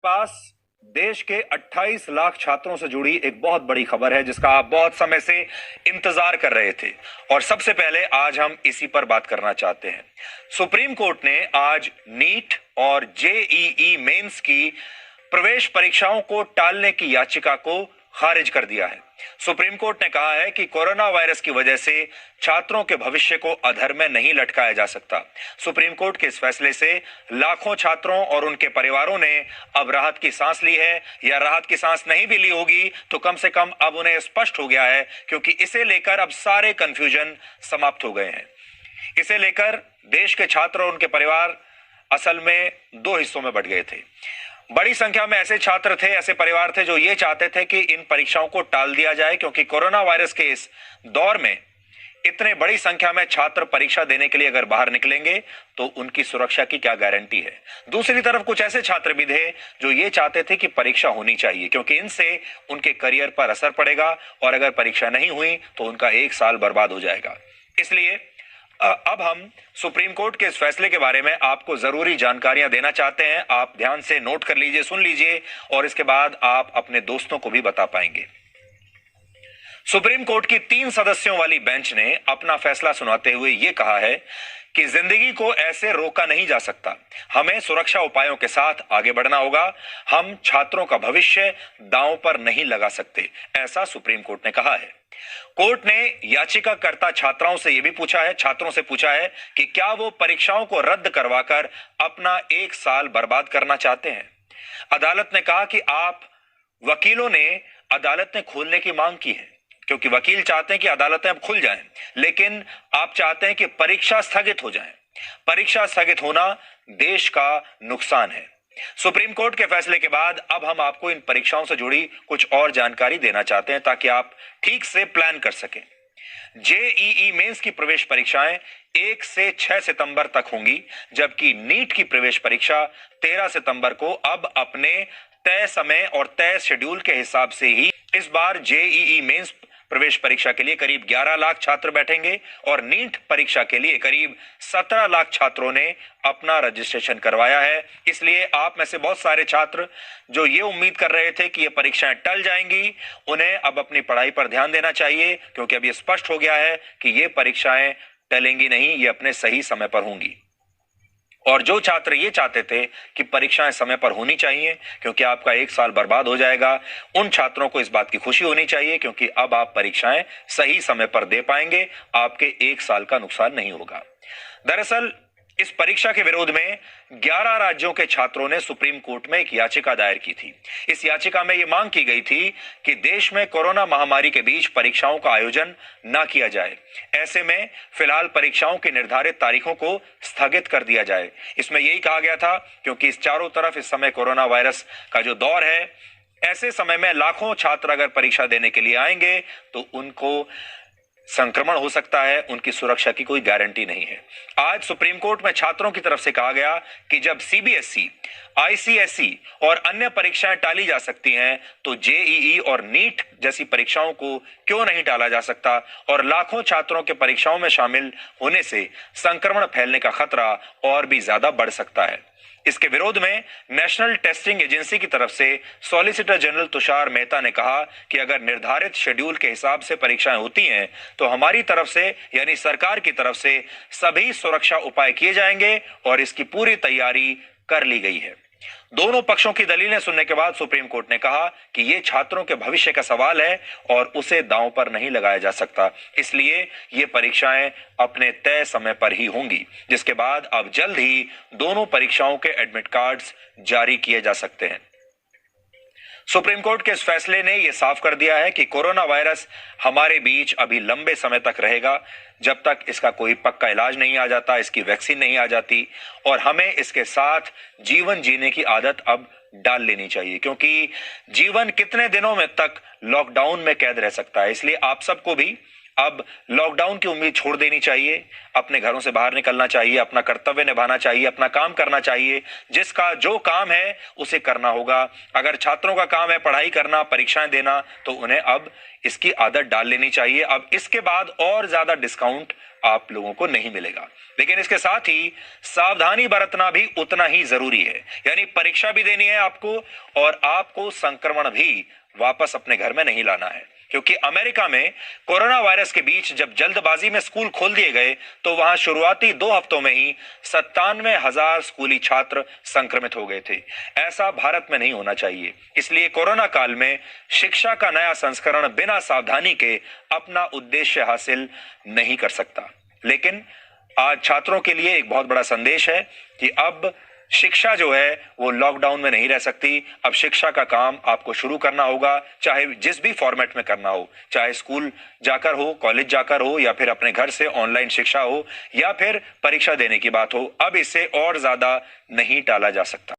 पास देश के 28 लाख छात्रों से जुड़ी एक बहुत बड़ी खबर है जिसका आप बहुत समय से इंतजार कर रहे थे और सबसे पहले आज हम इसी पर बात करना चाहते हैं। सुप्रीम कोर्ट ने आज नीट और जेईई मेंस की प्रवेश परीक्षाओं को टालने की याचिका को खारिज कर दिया है। सुप्रीम कोर्ट ने कहा है कि कोरोना वायरस की वजह से छात्रों के भविष्य को अधर में नहीं लटकाया जा सकता। सुप्रीम कोर्ट के इस फैसले से लाखों छात्रों और उनके परिवारों ने अब राहत की सांस ली है, या राहत की सांस नहीं भी ली होगी तो कम से कम अब उन्हें स्पष्ट हो गया है, क्योंकि इसे लेकर अब सारे कंफ्यूजन समाप्त हो गए हैं। इसे लेकर देश के छात्र और उनके परिवार असल में दो हिस्सों में बंट गए थे। बड़ी संख्या में ऐसे छात्र थे, ऐसे परिवार थे जो ये चाहते थे कि इन परीक्षाओं को टाल दिया जाए, क्योंकि कोरोना वायरस के इस दौर में इतने बड़ी संख्या में छात्र परीक्षा देने के लिए अगर बाहर निकलेंगे तो उनकी सुरक्षा की क्या गारंटी है। दूसरी तरफ कुछ ऐसे छात्र भी थे जो ये चाहते थे कि परीक्षा होनी चाहिए, क्योंकि इनसे उनके करियर पर असर पड़ेगा और अगर परीक्षा नहीं हुई तो उनका एक साल बर्बाद हो जाएगा। इसलिए अब हम सुप्रीम कोर्ट के इस फैसले के बारे में आपको जरूरी जानकारियां देना चाहते हैं। आप ध्यान से नोट कर लीजिए, सुन लीजिए और इसके बाद आप अपने दोस्तों को भी बता पाएंगे। सुप्रीम कोर्ट की 3 सदस्यों वाली बेंच ने अपना फैसला सुनाते हुए यह कहा है कि जिंदगी को ऐसे रोका नहीं जा सकता। हमें सुरक्षा उपायों के साथ आगे बढ़ना होगा। हम छात्रों का भविष्य दांव पर नहीं लगा सकते, ऐसा सुप्रीम कोर्ट ने कहा है। कोर्ट ने याचिकाकर्ता छात्रों से पूछा है कि क्या वो परीक्षाओं को रद्द करवाकर अपना एक साल बर्बाद करना चाहते हैं। अदालत ने कहा कि वकीलों ने अदालत ने खोलने की मांग की है, क्योंकि वकील चाहते हैं कि अदालतें अब खुल जाएं, लेकिन आप चाहते हैं कि परीक्षा स्थगित हो जाए। परीक्षा स्थगित होना देश का नुकसान है। सुप्रीम कोर्ट के फैसले के बाद अब हम आपको इन परीक्षाओं से जुड़ी कुछ और जानकारी देना चाहते हैं ताकि आप ठीक से प्लान कर सकें। जेईई मेंस की प्रवेश परीक्षाएं 1 से 6 सितंबर तक होंगी, जबकि नीट की प्रवेश परीक्षा 13 सितंबर को अब अपने तय समय और तय शेड्यूल के हिसाब से ही इस बार जेईई मेंस प्रवेश परीक्षा के लिए करीब 11 लाख छात्र बैठेंगे और नीट परीक्षा के लिए करीब 17 लाख छात्रों ने अपना रजिस्ट्रेशन करवाया है। इसलिए आप में से बहुत सारे छात्र जो ये उम्मीद कर रहे थे कि ये परीक्षाएं टल जाएंगी, उन्हें अब अपनी पढ़ाई पर ध्यान देना चाहिए, क्योंकि अब ये स्पष्ट हो गया है कि ये परीक्षाएं टलेंगी नहीं, ये अपने सही समय पर होंगी। और जो छात्र ये चाहते थे कि परीक्षाएं समय पर होनी चाहिए क्योंकि आपका एक साल बर्बाद हो जाएगा, उन छात्रों को इस बात की खुशी होनी चाहिए, क्योंकि अब आप परीक्षाएं सही समय पर दे पाएंगे, आपके एक साल का नुकसान नहीं होगा। दरअसल इस परीक्षा के विरोध में 11 राज्यों के छात्रों ने सुप्रीम कोर्ट में एक याचिका दायर की थी। इस याचिका में यह मांग की गई थी कि देश में कोरोना महामारी के बीच परीक्षाओं का आयोजन न किया जाए। ऐसे में फिलहाल परीक्षाओं की निर्धारित तारीखों को स्थगित कर दिया जाए। इसमें यही कहा गया था क्योंकि इस चारों तरफ इस समय कोरोना वायरस का जो दौर है, ऐसे समय में लाखों छात्र अगर परीक्षा देने के लिए आएंगे तो उनको संक्रमण हो सकता है, उनकी सुरक्षा की कोई गारंटी नहीं है। आज सुप्रीम कोर्ट में छात्रों की तरफ से कहा गया कि जब सीबीएसई, आईसीएसई और अन्य परीक्षाएं टाली जा सकती हैं तो जेईई और नीट जैसी परीक्षाओं को क्यों नहीं टाला जा सकता, और लाखों छात्रों के परीक्षाओं में शामिल होने से संक्रमण फैलने का खतरा और भी ज्यादा बढ़ सकता है। इसके विरोध में नेशनल टेस्टिंग एजेंसी की तरफ से सॉलिसिटर जनरल तुषार मेहता ने कहा कि अगर निर्धारित शेड्यूल के हिसाब से परीक्षाएं होती हैं तो हमारी तरफ से यानी सरकार की तरफ से सभी सुरक्षा उपाय किए जाएंगे और इसकी पूरी तैयारी कर ली गई है। दोनों पक्षों की दलीलें सुनने के बाद सुप्रीम कोर्ट ने कहा कि यह छात्रों के भविष्य का सवाल है और उसे दांव पर नहीं लगाया जा सकता, इसलिए ये परीक्षाएं अपने तय समय पर ही होंगी, जिसके बाद अब जल्द ही दोनों परीक्षाओं के एडमिट कार्ड्स जारी किए जा सकते हैं। सुप्रीम कोर्ट के इस फैसले ने यह साफ कर दिया है कि कोरोना वायरस हमारे बीच अभी लंबे समय तक रहेगा, जब तक इसका कोई पक्का इलाज नहीं आ जाता, इसकी वैक्सीन नहीं आ जाती, और हमें इसके साथ जीवन जीने की आदत अब डाल लेनी चाहिए, क्योंकि जीवन कितने दिनों में तक लॉकडाउन में कैद रह सकता है। इसलिए आप सबको भी अब लॉकडाउन की उम्मीद छोड़ देनी चाहिए, अपने घरों से बाहर निकलना चाहिए, अपना कर्तव्य निभाना चाहिए, अपना काम करना चाहिए। जिसका जो काम है उसे करना होगा। अगर छात्रों का काम है पढ़ाई करना, परीक्षाएं देना, तो उन्हें अब इसकी आदत डाल लेनी चाहिए। अब इसके बाद और ज्यादा डिस्काउंट आप लोगों को नहीं मिलेगा। लेकिन इसके साथ ही सावधानी बरतना भी उतना ही जरूरी है, यानी परीक्षा भी देनी है आपको और आपको संक्रमण भी वापस अपने घर में नहीं लाना है। क्योंकि अमेरिका में कोरोना वायरस के बीच जब जल्दबाजी में स्कूल खोल दिए गए तो वहां शुरुआती 2 हफ्तों में ही 97,000 स्कूली छात्र संक्रमित हो गए थे। ऐसा भारत में नहीं होना चाहिए। इसलिए कोरोना काल में शिक्षा का नया संस्करण बिना सावधानी के अपना उद्देश्य हासिल नहीं कर सकता। लेकिन आज छात्रों के लिए एक बहुत बड़ा संदेश है कि अब शिक्षा जो है वो लॉकडाउन में नहीं रह सकती। अब शिक्षा का काम आपको शुरू करना होगा, चाहे जिस भी फॉर्मेट में करना हो, चाहे स्कूल जाकर हो, कॉलेज जाकर हो, या फिर अपने घर से ऑनलाइन शिक्षा हो, या फिर परीक्षा देने की बात हो। अब इसे और ज्यादा नहीं टाला जा सकता।